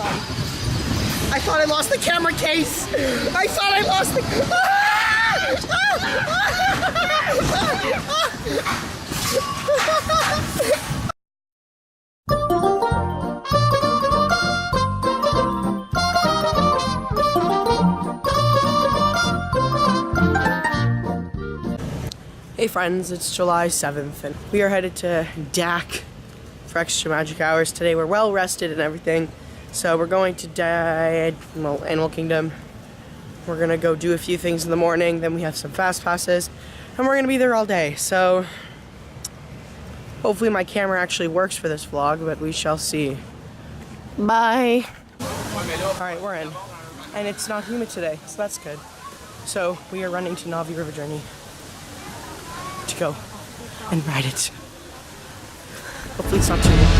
I thought I lost the camera case. I thought I lost the... Hey friends, it's July 7th and we are headed to DAC for extra magic hours today. We're well rested and everything. So we're going to Animal Kingdom. We're gonna go do a few things in the morning, then we have some fast passes, and we're gonna be there all day. So hopefully my camera actually works for this vlog, but we shall see. Bye. Alright, we're in. And it's not humid today, so that's good. So we are running to Navi River Journey to go and ride it. Hopefully it's not too long.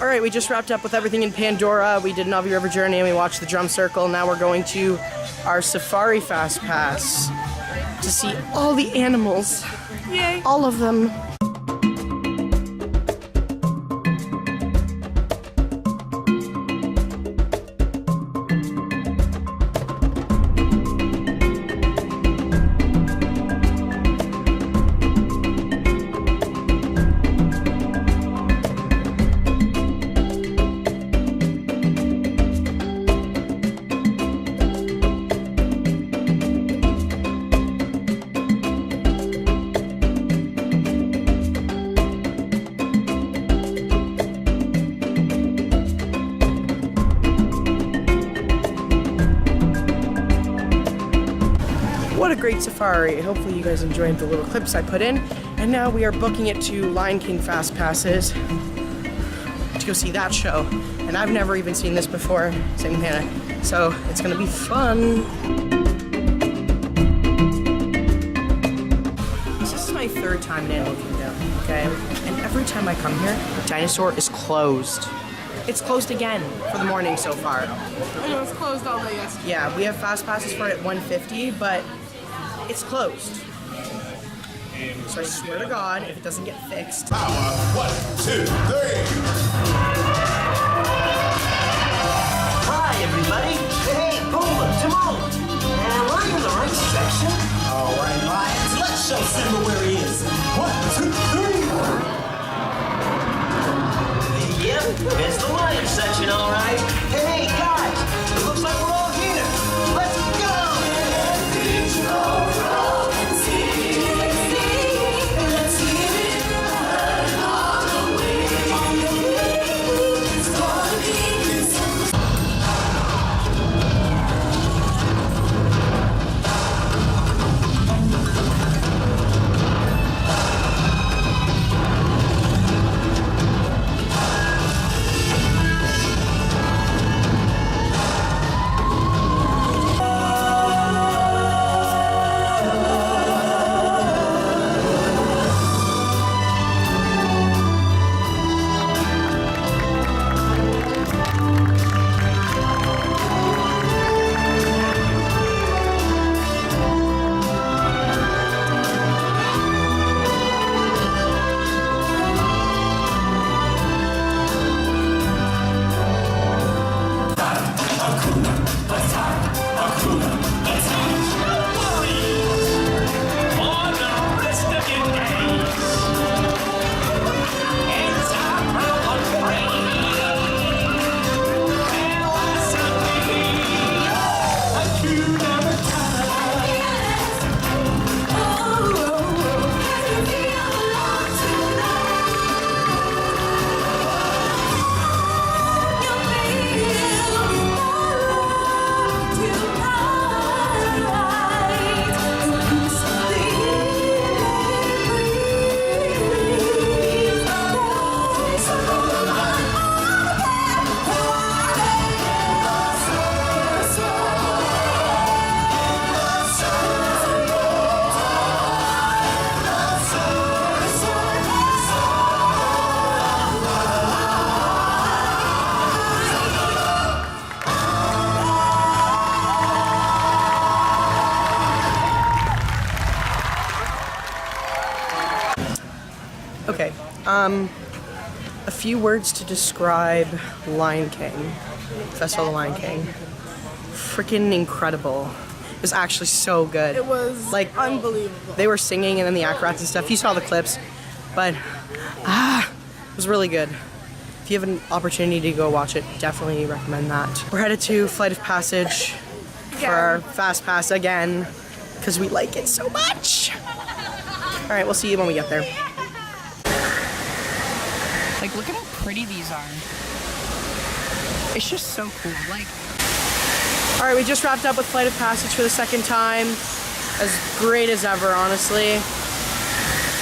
Alright, we just wrapped up with everything in Pandora. We did Navi River Journey and we watched the drum circle. Now we're going to our Safari Fast Pass to see all the animals. Yay! All of them. What a great safari. Hopefully you guys enjoyed the little clips I put in. And now we are booking it to Lion King Fast Passes to go see that show. And I've never even seen this before, same with Hannah. So it's gonna be fun. This is my third time in Animal Kingdom, okay? And every time I come here, Dinosaur is closed. It's closed again for the morning so far. I know, it's closed all day yesterday. Yeah, we have fast passes for it at 150, but it's closed. So I swear to God, if it doesn't get fixed. Power. 1, 2, 3. Hi, everybody. Hey, Pumbaa, Timon. And we're in the right section. All right, Lions, let's show Simba where he is. 1, 2, 3. Yep, there's the lion section, all right. Hey, guys, it looks like we're all here. Let's go! A few words to describe Lion King, Festival of the Lion King. Freaking incredible. It was actually so good. It was like unbelievable. They were singing and then the acrobats and stuff. You saw the clips, but it was really good. If you have an opportunity to go watch it, definitely recommend that. We're headed to Flight of Passage for our Fast Pass again, because we like it so much. All right, we'll see you when we get there. Like, look at how pretty these are. It's just so cool. Like, all right, we just wrapped up with Flight of Passage for the second time. As great as ever, honestly.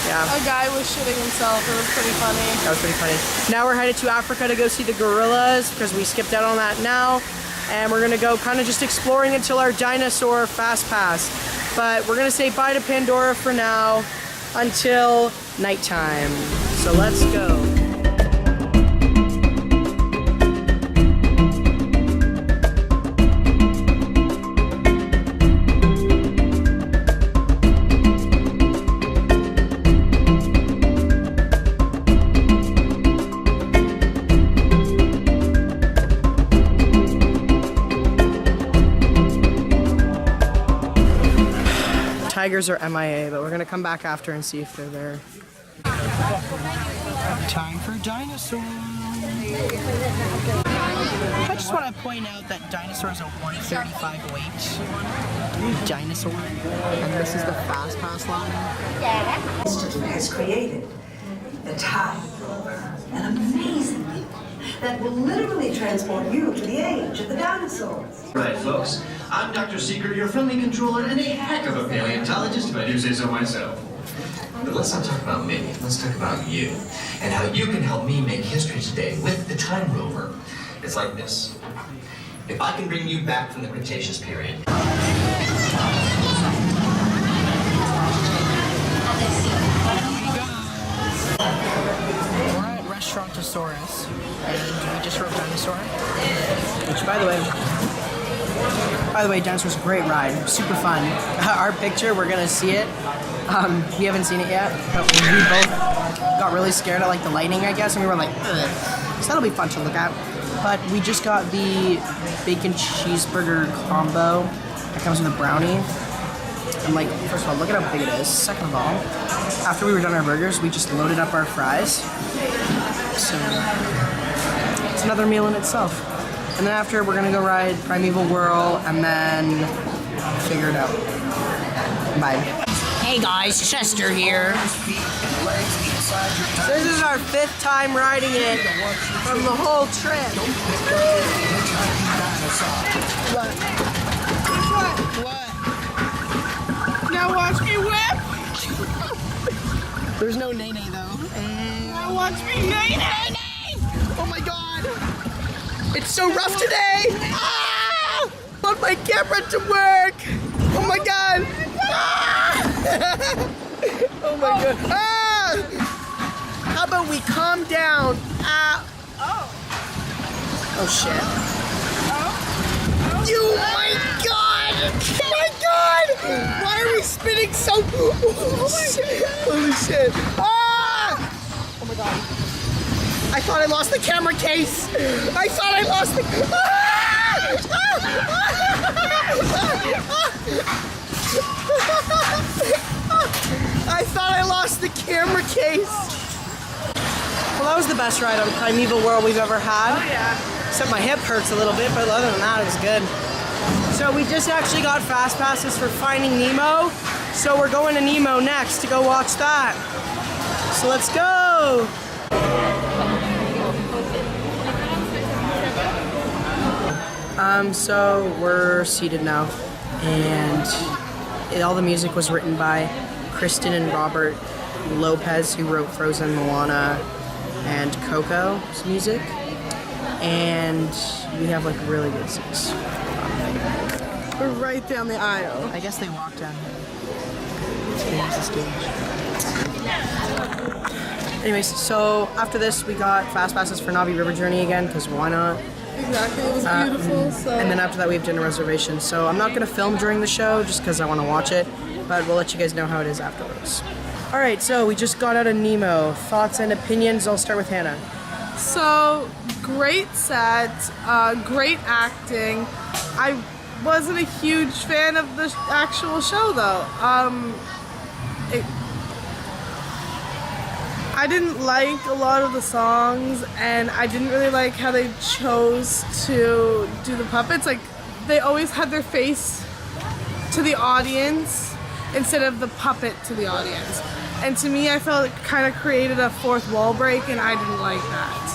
Yeah. A guy was shitting himself. It was pretty funny. That was pretty funny. Now we're headed to Africa to go see the gorillas because we skipped out on that now. And we're gonna go kind of just exploring until our dinosaur fast pass. But we're gonna say bye to Pandora for now until nighttime. So let's go. Tigers are MIA, but we're gonna come back after and see if they're there. Time for dinosaurs. I just want to point out that dinosaurs are 135 weight. Dinosaur. And this is the fast pass line. Institute has created the Time Rover, an amazing vehicle that will literally transport you to the age of the dinosaurs. Right, folks. I'm Dr. Secret, your friendly controller, and a heck of a paleontologist, if I do say so myself. But let's not talk about me. Let's talk about you, and how you can help me make history today with the Time Rover. It's like this. If I can bring you back from the Cretaceous period. We're at Restaurantosaurus, and we just rode Dinosaur. Which, by the way, Dinosaur's a great ride. Super fun. Our picture, we're gonna see it. We haven't seen it yet, but we both got really scared at like the lighting, I guess, and we were like, ugh. So that'll be fun to look at. But we just got the bacon cheeseburger combo that comes with a brownie. And like, first of all, look at how big it is. Second of all, after we were done our burgers, we just loaded up our fries. So it's another meal in itself. And then after, we're gonna go ride Primeval Whirl and then figure it out. Bye. Hey guys, Chester here. This is our 5th time riding it from the whole trip. What? Now watch me whip. There's no nay though. Now watch me nay. Oh my god! It's so rough today! Ah! I want my camera to work! Oh my god! Ah! Oh my god! Ah! How about we calm down? Ah! Oh shit. You, my god! Oh my god! Why are we spinning so... Oh my god! Holy shit! Ah! Oh my god. I thought I lost the camera case! I thought I lost the... I thought I lost the camera case! Well, that was the best ride on Primeval Whirl we've ever had. Oh yeah. Except my hip hurts a little bit, but other than that, it was good. So we just actually got fast passes for Finding Nemo. So we're going to Nemo next to go watch that. So let's go! So we're seated now, and all the music was written by Kristen and Robert Lopez, who wrote Frozen, Moana, and Coco's music. And we have like really good seats. We're right down the aisle. I guess they walked down here. Here's the stage. Anyways, so after this, we got fast passes for Navi River Journey again, because why not? Exactly, it was beautiful. So. And then after that, we have dinner reservations. So I'm not going to film during the show just because I want to watch it, but we'll let you guys know how it is afterwards. All right, so we just got out of Nemo. Thoughts and opinions? I'll start with Hannah. So, great set, great acting. I wasn't a huge fan of the actual show though. I didn't like a lot of the songs, and I didn't really like how they chose to do the puppets. Like, they always had their face to the audience instead of the puppet to the audience. And to me, I felt it kind of created a fourth wall break, and I didn't like that.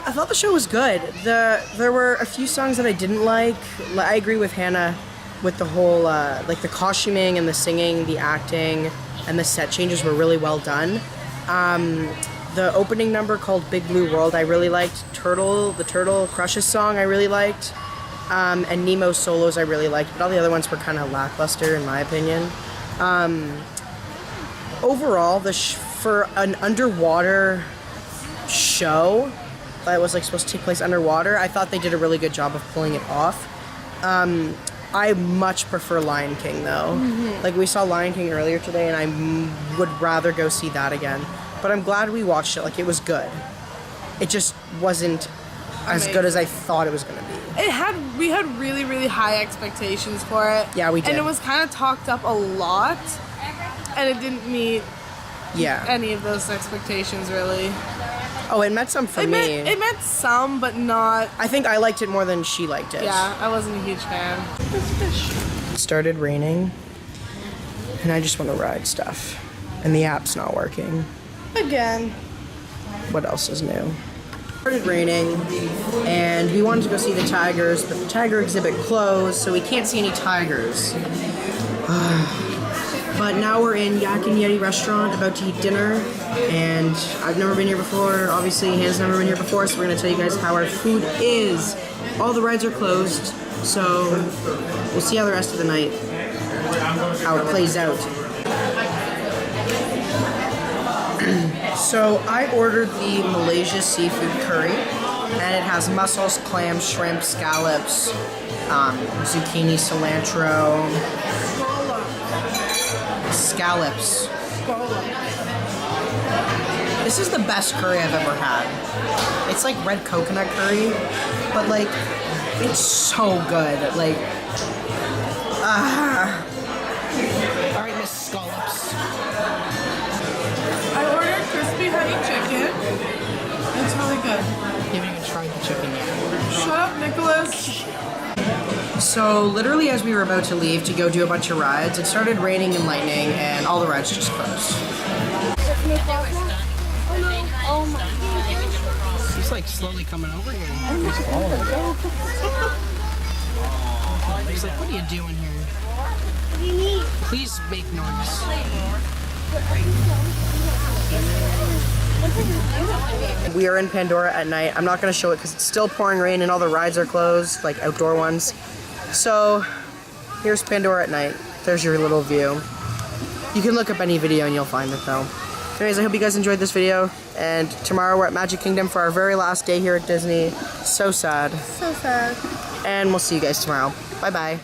I thought the show was good. There were a few songs that I didn't like. I agree with Hannah with the whole, like the costuming and the singing, the acting, and the set changes were really well done. The opening number called Big Blue World I really liked. The Turtle Crushes song I really liked. And Nemo's solos I really liked, but all the other ones were kind of lackluster in my opinion. Overall, for an underwater show that was like supposed to take place underwater, I thought they did a really good job of pulling it off. I much prefer Lion King though. Like we saw Lion King earlier today, and I would rather go see that again. But I'm glad we watched it. Like it was good. It just wasn't as good as I thought it was gonna be. We had really, really high expectations for it. Yeah, we did. And it was kind of talked up a lot, and it didn't meet any of those expectations really. Oh, it met some for me. It met some, but not. I think I liked it more than she liked it. Yeah, I wasn't a huge fan. It started raining, and I just want to ride stuff, and the app's not working. Again. What else is new? It started raining, and we wanted to go see the tigers, but the tiger exhibit closed, so we can't see any tigers. But now we're in Yak and Yeti restaurant, about to eat dinner, and I've never been here before. Obviously, Hannah's never been here before, so we're going to tell you guys how our food is. All the rides are closed, so we'll see how the rest of the night, how it plays out. So I ordered the Malaysia seafood curry, and it has mussels, clams, shrimp, scallops, zucchini, cilantro, scallops. This is the best curry I've ever had. It's like red coconut curry, but like, it's so good. Like, Alright, Miss Scallops. I ordered crispy honey chicken. It's really good. You haven't even tried the chicken yet. Shut up, Nicholas. So literally as we were about to leave to go do a bunch of rides, it started raining and lightning, and all the rides just closed. Oh my. He's like slowly coming over here. He's like, what are you doing here? What do you need? Please make noise. We are in Pandora at night. I'm not going to show it because it's still pouring rain and all the rides are closed, like outdoor ones. So here's Pandora at night. There's your little view. You can look up any video and you'll find it though. Anyways, I hope you guys enjoyed this video, and tomorrow we're at Magic Kingdom for our very last day here at Disney. So sad. So sad. And we'll see you guys tomorrow. Bye bye.